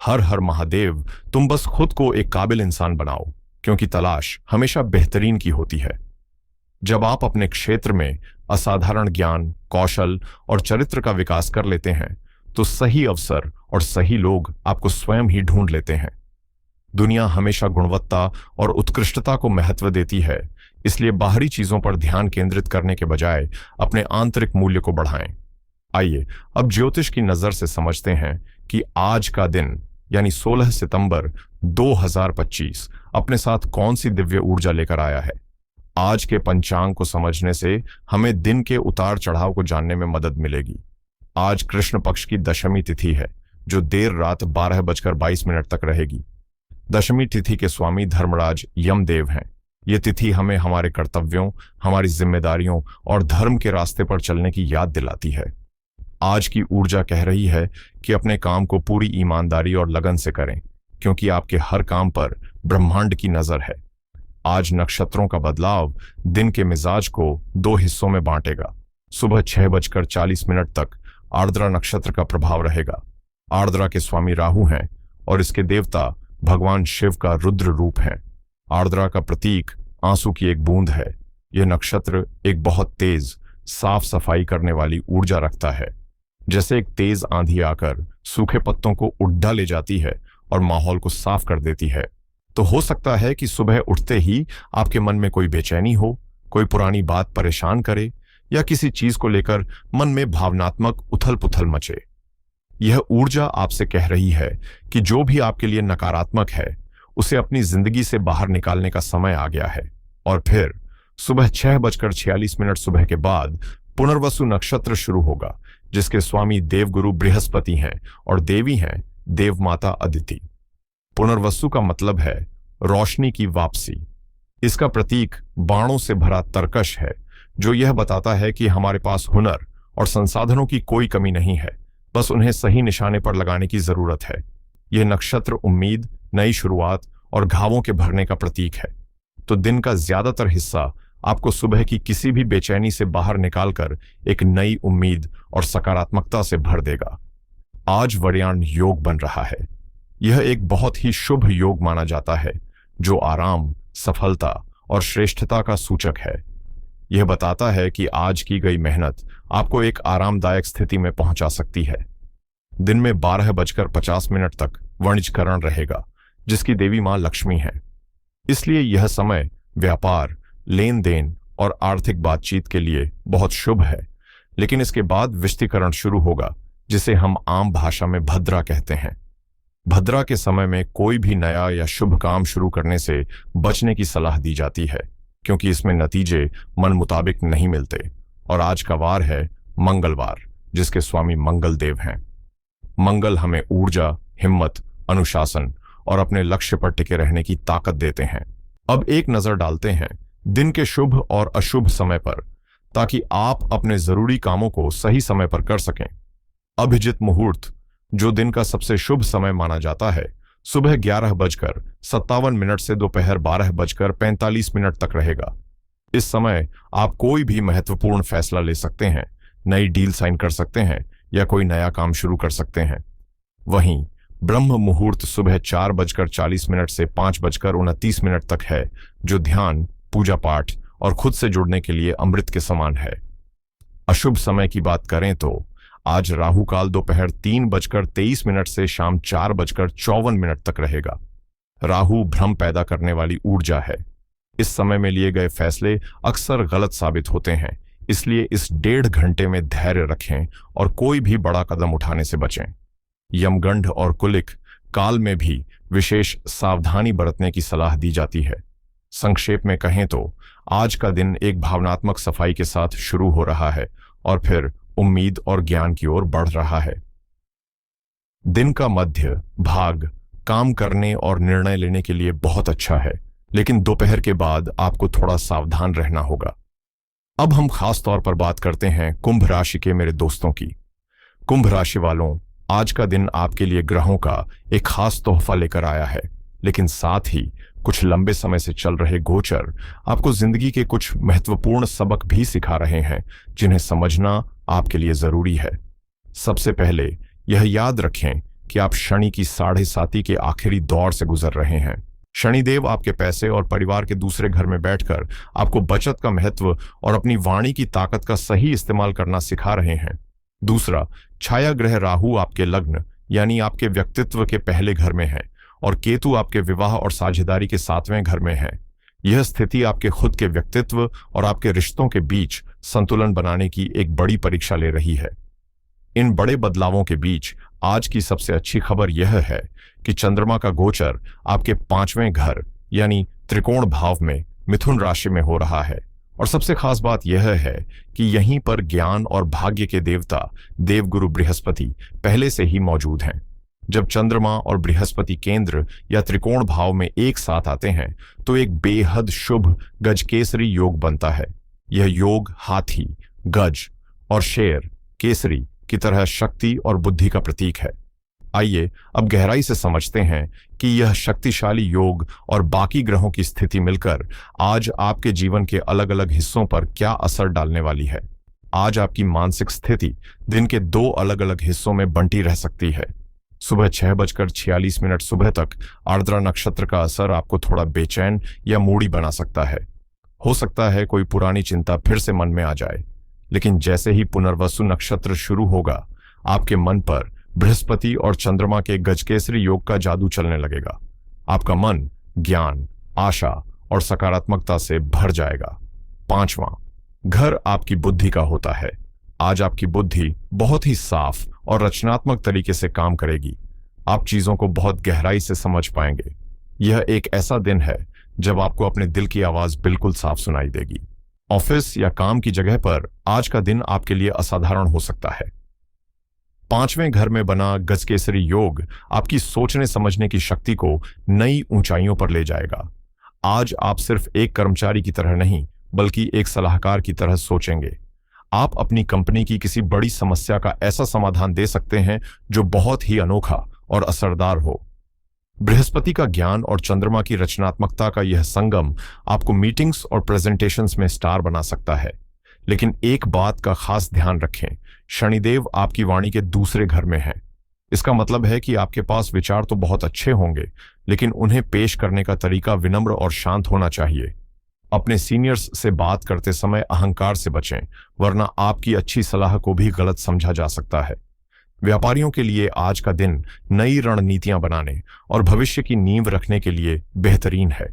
हर हर महादेव। तुम बस खुद को एक काबिल इंसान बनाओ, क्योंकि तलाश हमेशा बेहतरीन की होती है। जब आप अपने क्षेत्र में असाधारण ज्ञान, कौशल और चरित्र का विकास कर लेते हैं, तो सही अवसर और सही लोग आपको स्वयं ही ढूंढ लेते हैं। दुनिया हमेशा गुणवत्ता और उत्कृष्टता को महत्व देती है, इसलिए बाहरी चीजों पर ध्यान केंद्रित करने के बजाय अपने आंतरिक मूल्य को बढ़ाएं। आइए अब ज्योतिष की नजर से समझते हैं कि आज का दिन यानी 16 सितंबर 2025 अपने साथ कौन सी दिव्य ऊर्जा लेकर आया है। आज के पंचांग को समझने से हमें दिन के उतार चढ़ाव को जानने में मदद मिलेगी। आज कृष्ण पक्ष की दशमी तिथि है, जो देर रात 12:22 तक रहेगी। दशमी तिथि के स्वामी धर्मराज यमदेव हैं। ये तिथि हमें हमारे कर्तव्यों, हमारी जिम्मेदारियों और धर्म के रास्ते पर चलने की याद दिलाती है। आज की ऊर्जा कह रही है कि अपने काम को पूरी ईमानदारी और लगन से करें, क्योंकि आपके हर काम पर ब्रह्मांड की नजर है। आज नक्षत्रों का बदलाव दिन के मिजाज को 2 हिस्सों में बांटेगा। सुबह 6:40 तक आर्द्रा नक्षत्र का प्रभाव रहेगा। आर्द्रा के स्वामी राहु हैं और इसके देवता भगवान शिव का रुद्र रूप है। आर्द्रा का प्रतीक आंसू की एक बूंद है। यह नक्षत्र एक बहुत तेज, साफ सफाई करने वाली ऊर्जा रखता है। जैसे एक तेज आंधी आकर सूखे पत्तों को उड़ा ले जाती है और माहौल को साफ कर देती है। तो हो सकता है कि सुबह उठते ही आपके मन में कोई बेचैनी हो, कोई पुरानी बात परेशान करे, या किसी चीज को लेकर मन में भावनात्मक उथल पुथल मचे। यह ऊर्जा आपसे कह रही है कि जो भी आपके लिए नकारात्मक है, उसे अपनी जिंदगी से बाहर निकालने का समय आ गया है। और फिर सुबह 6:46 सुबह के बाद पुनर्वसु नक्षत्र शुरू होगा, जिसके स्वामी देवगुरु बृहस्पति हैं और देवी हैं देवमाता अदिति। पुनर्वसु का मतलब है रोशनी की वापसी। इसका प्रतीक बाणों से भरा तरकश है, जो यह बताता है कि हमारे पास हुनर और संसाधनों की कोई कमी नहीं है, बस उन्हें सही निशाने पर लगाने की जरूरत है। यह नक्षत्र उम्मीद, नई शुरुआत और घावों के भरने का प्रतीक है। तो दिन का ज्यादातर हिस्सा आपको सुबह की किसी भी बेचैनी से बाहर निकालकर एक नई उम्मीद और सकारात्मकता से भर देगा। आज वरयान योग बन रहा है। यह एक बहुत ही शुभ योग माना जाता है, जो आराम, सफलता और श्रेष्ठता का सूचक है। यह बताता है कि आज की गई मेहनत आपको एक आरामदायक स्थिति में पहुंचा सकती है। दिन में 12:50 तक वणिजकरण रहेगा, जिसकी देवी मां लक्ष्मी है। इसलिए यह समय व्यापार, लेन देन और आर्थिक बातचीत के लिए बहुत शुभ है। लेकिन इसके बाद विष्टिकरण शुरू होगा, जिसे हम आम भाषा में भद्रा कहते हैं। भद्रा के समय में कोई भी नया या शुभ काम शुरू करने से बचने की सलाह दी जाती है, क्योंकि इसमें नतीजे मन मुताबिक नहीं मिलते। और आज का वार है मंगलवार, जिसके स्वामी मंगल देव हैं। मंगल हमें ऊर्जा, हिम्मत, अनुशासन और अपने लक्ष्य पर टिके रहने की ताकत देते हैं। अब एक नजर डालते हैं दिन के शुभ और अशुभ समय पर, ताकि आप अपने जरूरी कामों को सही समय पर कर सकें। अभिजित मुहूर्त, जो दिन का सबसे शुभ समय माना जाता है, सुबह 11:57 से दोपहर 12:45 तक रहेगा। इस समय आप कोई भी महत्वपूर्ण फैसला ले सकते हैं, नई डील साइन कर सकते हैं या कोई नया काम शुरू कर सकते हैं। वहीं ब्रह्म मुहूर्त सुबह 4:40 से 5:29 तक है, जो ध्यान, पूजा पाठ और खुद से जुड़ने के लिए अमृत के समान है। अशुभ समय की बात करें तो आज राहु काल दोपहर 3:23 से शाम 4:54 तक रहेगा। राहु भ्रम पैदा करने वाली ऊर्जा है। इस समय में लिए गए फैसले अक्सर गलत साबित होते हैं, इसलिए इस 1.5 घंटे में धैर्य रखें और कोई भी बड़ा कदम उठाने से बचें। यमगंध और कुलिक काल में भी विशेष सावधानी बरतने की सलाह दी जाती है। संक्षेप में कहें तो आज का दिन एक भावनात्मक सफाई के साथ शुरू हो रहा है और फिर उम्मीद और ज्ञान की ओर बढ़ रहा है। दिन का मध्य भाग काम करने और निर्णय लेने के लिए बहुत अच्छा है, लेकिन दोपहर के बाद आपको थोड़ा सावधान रहना होगा। अब हम खास तौर पर बात करते हैं कुंभ राशि के मेरे दोस्तों की। कुंभ राशि वालों, आज का दिन आपके लिए ग्रहों का एक खास तोहफा लेकर आया है, लेकिन साथ ही कुछ लंबे समय से चल रहे गोचर आपको जिंदगी के कुछ महत्वपूर्ण सबक भी सिखा रहे हैं, जिन्हें समझना आपके लिए जरूरी है। सबसे पहले यह याद रखें कि आप शनि की 7.5 के आखिरी दौर से गुजर रहे हैं। शनिदेव आपके पैसे और परिवार के दूसरे घर में बैठकर आपको बचत का महत्व और अपनी वाणी की ताकत का सही इस्तेमाल करना सिखा रहे हैं। दूसरा, छाया ग्रह राहु आपके लग्न यानी आपके व्यक्तित्व के पहले घर में है और केतु आपके विवाह और साझेदारी के 7वें घर में है। यह स्थिति आपके खुद के व्यक्तित्व और आपके रिश्तों के बीच संतुलन बनाने की एक बड़ी परीक्षा ले रही है। इन बड़े बदलावों के बीच आज की सबसे अच्छी खबर यह है कि चंद्रमा का गोचर आपके 5वें घर यानी त्रिकोण भाव में मिथुन राशि में हो रहा है। और सबसे खास बात यह है कि यहीं पर ज्ञान और भाग्य के देवता देवगुरु बृहस्पति पहले से ही मौजूद हैं। जब चंद्रमा और बृहस्पति केंद्र या त्रिकोण भाव में एक साथ आते हैं तो एक बेहद शुभ गजकेसरी योग बनता है। यह योग हाथी, गज और शेर केसरी की तरह शक्ति और बुद्धि का प्रतीक है। आइए अब गहराई से समझते हैं कि यह शक्तिशाली योग और बाकी ग्रहों की स्थिति मिलकर आज आपके जीवन के अलग अलग हिस्सों पर क्या असर डालने वाली है। आज आपकी मानसिक स्थिति दिन के 2 अलग अलग हिस्सों में बंटी रह सकती है। सुबह 6:46 सुबह तक आर्द्रा नक्षत्र का असर आपको थोड़ा बेचैन या मूडी बना सकता है। हो सकता है कोई पुरानी चिंता फिर से मन में आ जाए, लेकिन जैसे ही पुनर्वसु नक्षत्र शुरू होगा आपके मन पर बृहस्पति और चंद्रमा के गजकेसरी योग का जादू चलने लगेगा। आपका मन ज्ञान, आशा और सकारात्मकता से भर जाएगा। 5वां घर आपकी बुद्धि का होता है। आज आपकी बुद्धि बहुत ही साफ और रचनात्मक तरीके से काम करेगी। आप चीजों को बहुत गहराई से समझ पाएंगे। यह एक ऐसा दिन है जब आपको अपने दिल की आवाज बिल्कुल साफ सुनाई देगी। ऑफिस या काम की जगह पर आज का दिन आपके लिए असाधारण हो सकता है। 5वें घर में बना गजकेसरी योग आपकी सोचने समझने की शक्ति को नई ऊंचाइयों पर ले जाएगा। आज आप सिर्फ एक कर्मचारी की तरह नहीं बल्कि एक सलाहकार की तरह सोचेंगे। आप अपनी कंपनी की किसी बड़ी समस्या का ऐसा समाधान दे सकते हैं जो बहुत ही अनोखा और असरदार हो। बृहस्पति का ज्ञान और चंद्रमा की रचनात्मकता का यह संगम आपको मीटिंग्स और प्रेजेंटेशंस में स्टार बना सकता है। लेकिन एक बात का खास ध्यान रखें, शनिदेव आपकी वाणी के दूसरे घर में है। इसका मतलब है कि आपके पास विचार तो बहुत अच्छे होंगे, लेकिन उन्हें पेश करने का तरीका विनम्र और शांत होना चाहिए। अपने सीनियर्स से बात करते समय अहंकार से बचें, वरना आपकी अच्छी सलाह को भी गलत समझा जा सकता है। व्यापारियों के लिए आज का दिन नई रणनीतियां बनाने और भविष्य की नींव रखने के लिए बेहतरीन है।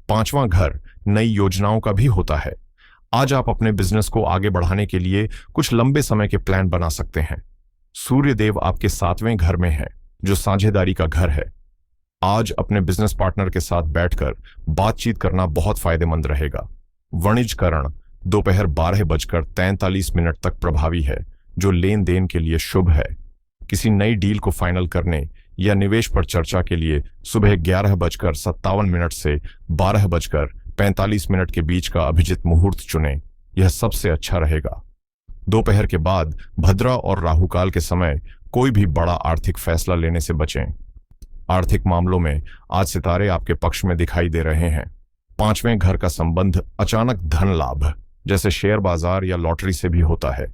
5वां घर नई योजनाओं का भी होता है। आज आप अपने बिजनेस को आगे बढ़ाने के लिए कुछ लंबे समय के प्लान बना सकते हैं। सूर्यदेव आपके 7वें घर में है, जो साझेदारी का घर है। आज अपने बिजनेस पार्टनर के साथ बैठकर बातचीत करना बहुत फायदेमंद रहेगा। वाणिज्यकरण दोपहर 12:43 तक प्रभावी है, जो लेन देन के लिए शुभ है। किसी नई डील को फाइनल करने या निवेश पर चर्चा के लिए सुबह 11:57 से 12:45 के बीच का अभिजित मुहूर्त चुनें। यह सबसे अच्छा रहेगा। दोपहर के बाद भद्रा और राहुकाल के समय कोई भी बड़ा आर्थिक फैसला लेने से बचें। आर्थिक मामलों में आज सितारे आपके पक्ष में दिखाई दे रहे हैं। 5वें घर का संबंध अचानक धन लाभ जैसे शेयर बाजार या लॉटरी से भी होता है।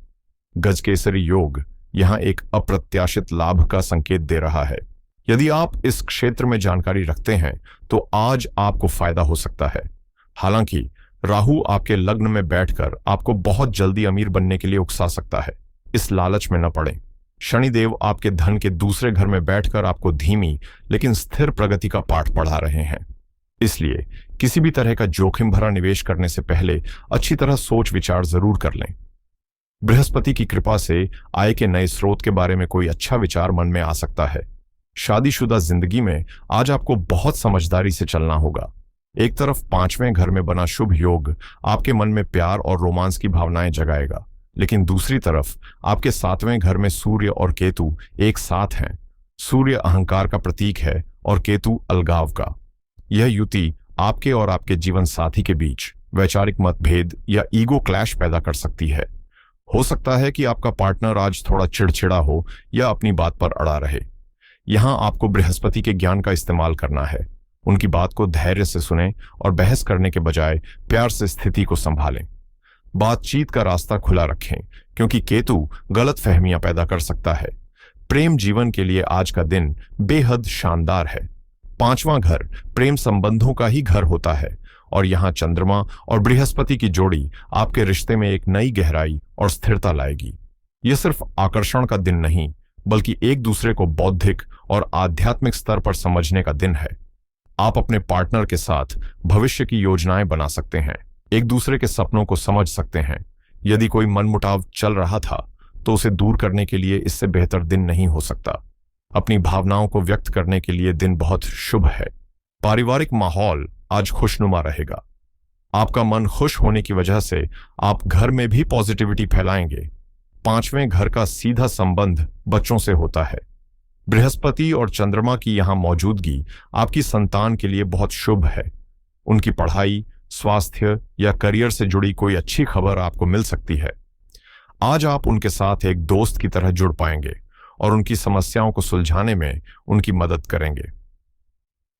गजकेसरी योग यहां एक अप्रत्याशित लाभ का संकेत दे रहा है। यदि आप इस क्षेत्र में जानकारी रखते हैं तो आज आपको फायदा हो सकता है। हालांकि राहु आपके लग्न में बैठकर आपको बहुत जल्दी अमीर बनने के लिए उकसा सकता है। इस लालच में न पड़ें। शनिदेव आपके धन के दूसरे घर में बैठकर आपको धीमी लेकिन स्थिर प्रगति का पाठ पढ़ा रहे हैं। इसलिए किसी भी तरह का जोखिम भरा निवेश करने से पहले अच्छी तरह सोच विचार जरूर कर लें। बृहस्पति की कृपा से आय के नए स्रोत के बारे में कोई अच्छा विचार मन में आ सकता है। शादीशुदा जिंदगी में आज आपको बहुत समझदारी से चलना होगा। एक तरफ 5वें घर में बना शुभ योग आपके मन में प्यार और रोमांस की भावनाएं जगाएगा, लेकिन दूसरी तरफ आपके 7वें घर में सूर्य और केतु एक साथ हैं। सूर्य अहंकार का प्रतीक है और केतु अलगाव का। यह युति आपके और आपके जीवन साथी के बीच वैचारिक मतभेद या ईगो क्लैश पैदा कर सकती है। हो सकता है कि आपका पार्टनर आज थोड़ा चिड़चिड़ा हो या अपनी बात पर अड़ा रहे। यहां आपको बृहस्पति के ज्ञान का इस्तेमाल करना है। उनकी बात को धैर्य से सुनें और बहस करने के बजाय प्यार से स्थिति को संभालें। बातचीत का रास्ता खुला रखें, क्योंकि केतु गलत फहमियां पैदा कर सकता है। प्रेम जीवन के लिए आज का दिन बेहद शानदार है। पांचवां घर प्रेम संबंधों का ही घर होता है और यहाँ चंद्रमा और बृहस्पति की जोड़ी आपके रिश्ते में एक नई गहराई और स्थिरता लाएगी। यह सिर्फ आकर्षण का दिन नहीं, बल्कि एक दूसरे को बौद्धिक और आध्यात्मिक स्तर पर समझने का दिन है। आप अपने पार्टनर के साथ भविष्य की योजनाएं बना सकते हैं, एक दूसरे के सपनों को समझ सकते हैं। यदि कोई मनमुटाव चल रहा था तो उसे दूर करने के लिए इससे बेहतर दिन नहीं हो सकता। अपनी भावनाओं को व्यक्त करने के लिए दिन बहुत शुभ है। पारिवारिक माहौल आज खुशनुमा रहेगा। आपका मन खुश होने की वजह से आप घर में भी पॉजिटिविटी फैलाएंगे। पांचवें घर का सीधा संबंध बच्चों से होता है। बृहस्पति और चंद्रमा की यहां मौजूदगी आपकी संतान के लिए बहुत शुभ है। उनकी पढ़ाई, स्वास्थ्य या करियर से जुड़ी कोई अच्छी खबर आपको मिल सकती है। आज आप उनके साथ एक दोस्त की तरह जुड़ पाएंगे और उनकी समस्याओं को सुलझाने में उनकी मदद करेंगे।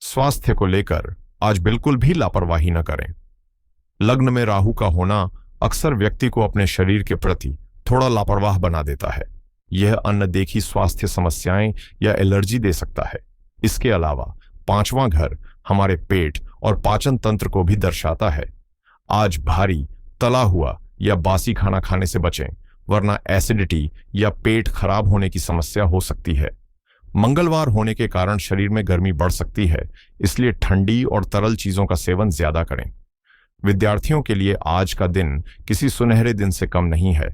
स्वास्थ्य को लेकर आज बिल्कुल भी लापरवाही न करें। लग्न में राहु का होना अक्सर व्यक्ति को अपने शरीर के प्रति थोड़ा लापरवाह बना देता है। यह अनदेखी स्वास्थ्य समस्याएं या एलर्जी दे सकता है। इसके अलावा पांचवां घर हमारे पेट और पाचन तंत्र को भी दर्शाता है। आज भारी, तला हुआ या बासी खाना खाने से बचें, वरना एसिडिटी या पेट खराब होने की समस्या हो सकती है। मंगलवार होने के कारण शरीर में गर्मी बढ़ सकती है, इसलिए ठंडी और तरल चीजों का सेवन ज्यादा करें। विद्यार्थियों के लिए आज का दिन किसी सुनहरे दिन से कम नहीं है।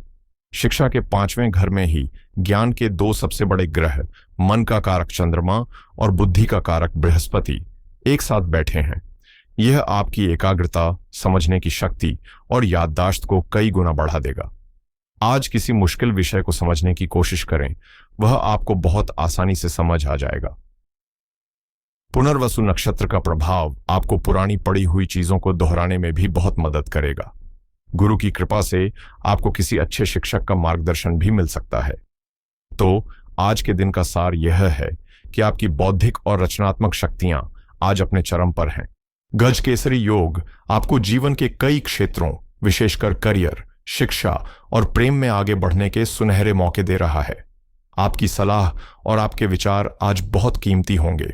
शिक्षा के पांचवें घर में ही ज्ञान के दो सबसे बड़े ग्रह, मन का कारक चंद्रमा और बुद्धि का कारक बृहस्पति, एक साथ बैठे हैं। यह आपकी एकाग्रता, समझने की शक्ति और याददाश्त को कई गुना बढ़ा देगा। आज किसी मुश्किल विषय को समझने की कोशिश करें, वह आपको बहुत आसानी से समझ आ जाएगा। पुनर्वसु नक्षत्र का प्रभाव आपको पुरानी पड़ी हुई चीजों को दोहराने में भी बहुत मदद करेगा। गुरु की कृपा से आपको किसी अच्छे शिक्षक का मार्गदर्शन भी मिल सकता है। तो आज के दिन का सार यह है कि आपकी बौद्धिक और रचनात्मक शक्तियां आज अपने चरम पर हैं। गज केसरी योग आपको जीवन के कई क्षेत्रों, विशेषकर करियर, शिक्षा और प्रेम में आगे बढ़ने के सुनहरे मौके दे रहा है। आपकी सलाह और आपके विचार आज बहुत कीमती होंगे।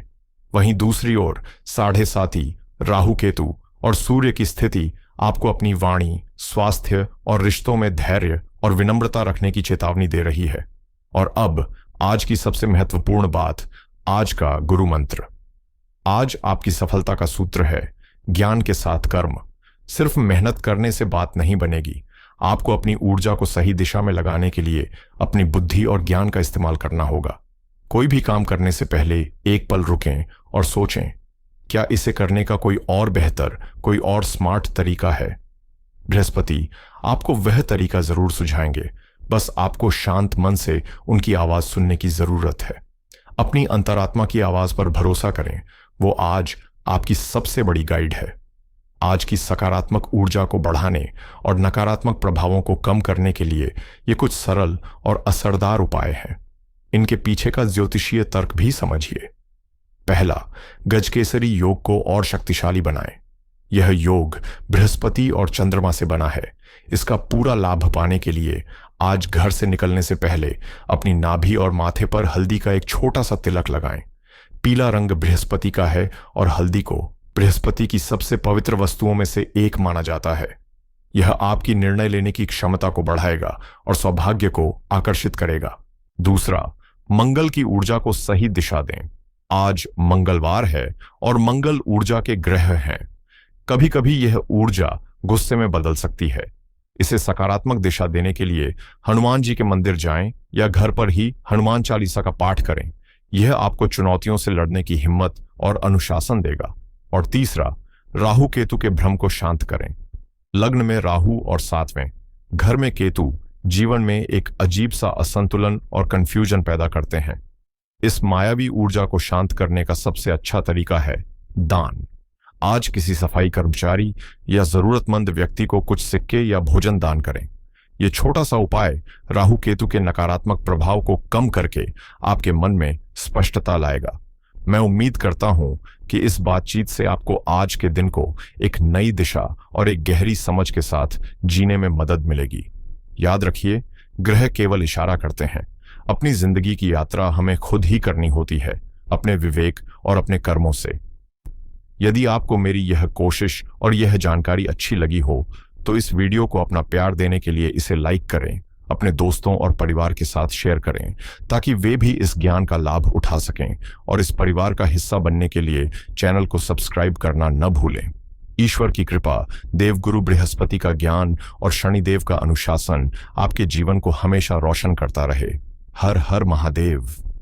वहीं दूसरी ओर साढ़े साथी, राहु केतु और सूर्य की स्थिति आपको अपनी वाणी, स्वास्थ्य और रिश्तों में धैर्य और विनम्रता रखने की चेतावनी दे रही है। और अब आज की सबसे महत्वपूर्ण बात, आज का गुरु मंत्र। आज आपकी सफलता का सूत्र है ज्ञान के साथ कर्म। सिर्फ मेहनत करने से बात नहीं बनेगी। आपको अपनी ऊर्जा को सही दिशा में लगाने के लिए अपनी बुद्धि और ज्ञान का इस्तेमाल करना होगा। कोई भी काम करने से पहले एक पल रुकें और सोचें, क्या इसे करने का कोई और बेहतर, कोई और स्मार्ट तरीका है? बृहस्पति आपको वह तरीका जरूर सुझाएंगे, बस आपको शांत मन से उनकी आवाज सुनने की जरूरत है। अपनी अंतरात्मा की आवाज पर भरोसा करें, वो आज आपकी सबसे बड़ी गाइड है। आज की सकारात्मक ऊर्जा को बढ़ाने और नकारात्मक प्रभावों को कम करने के लिए ये कुछ सरल और असरदार उपाय हैं। इनके पीछे का ज्योतिषीय तर्क भी समझिए। पहला, गजकेसरी योग को और शक्तिशाली बनाएं। यह योग बृहस्पति और चंद्रमा से बना है। इसका पूरा लाभ पाने के लिए आज घर से निकलने से पहले अपनी नाभि और माथे पर हल्दी का एक छोटा सा तिलक लगाएं। पीला रंग बृहस्पति का है और हल्दी को बृहस्पति की सबसे पवित्र वस्तुओं में से एक माना जाता है। यह आपकी निर्णय लेने की क्षमता को बढ़ाएगा और सौभाग्य को आकर्षित करेगा। दूसरा, मंगल की ऊर्जा को सही दिशा दें। आज मंगलवार है और मंगल ऊर्जा के ग्रह हैं। कभी कभी यह ऊर्जा गुस्से में बदल सकती है। इसे सकारात्मक दिशा देने के लिए हनुमान जी के मंदिर जाएं या घर पर ही हनुमान चालीसा का पाठ करें। यह आपको चुनौतियों से लड़ने की हिम्मत और अनुशासन देगा। और तीसरा, राहु केतु के भ्रम को शांत करें। लग्न में राहु और सातवें घर में केतु जीवन में एक अजीब सा असंतुलन और कंफ्यूजन पैदा करते हैं। इस मायावी ऊर्जा को शांत करने का सबसे अच्छा तरीका है दान। आज किसी सफाई कर्मचारी या जरूरतमंद व्यक्ति को कुछ सिक्के या भोजन दान करें। यह छोटा सा उपाय राहु केतु के नकारात्मक प्रभाव को कम करके आपके मन में स्पष्टता लाएगा। मैं उम्मीद करता हूं कि इस बातचीत से आपको आज के दिन को एक नई दिशा और एक गहरी समझ के साथ जीने में मदद मिलेगी। याद रखिए, ग्रह केवल इशारा करते हैं। अपनी जिंदगी की यात्रा हमें खुद ही करनी होती है, अपने विवेक और अपने कर्मों से। यदि आपको मेरी यह कोशिश और यह जानकारी अच्छी लगी हो तो इस वीडियो को अपना प्यार देने के लिए इसे लाइक करें, अपने दोस्तों और परिवार के साथ शेयर करें ताकि वे भी इस ज्ञान का लाभ उठा सकें, और इस परिवार का हिस्सा बनने के लिए चैनल को सब्सक्राइब करना न भूलें। ईश्वर की कृपा, देवगुरु बृहस्पति का ज्ञान और शनिदेव का अनुशासन आपके जीवन को हमेशा रोशन करता रहे। हर हर महादेव।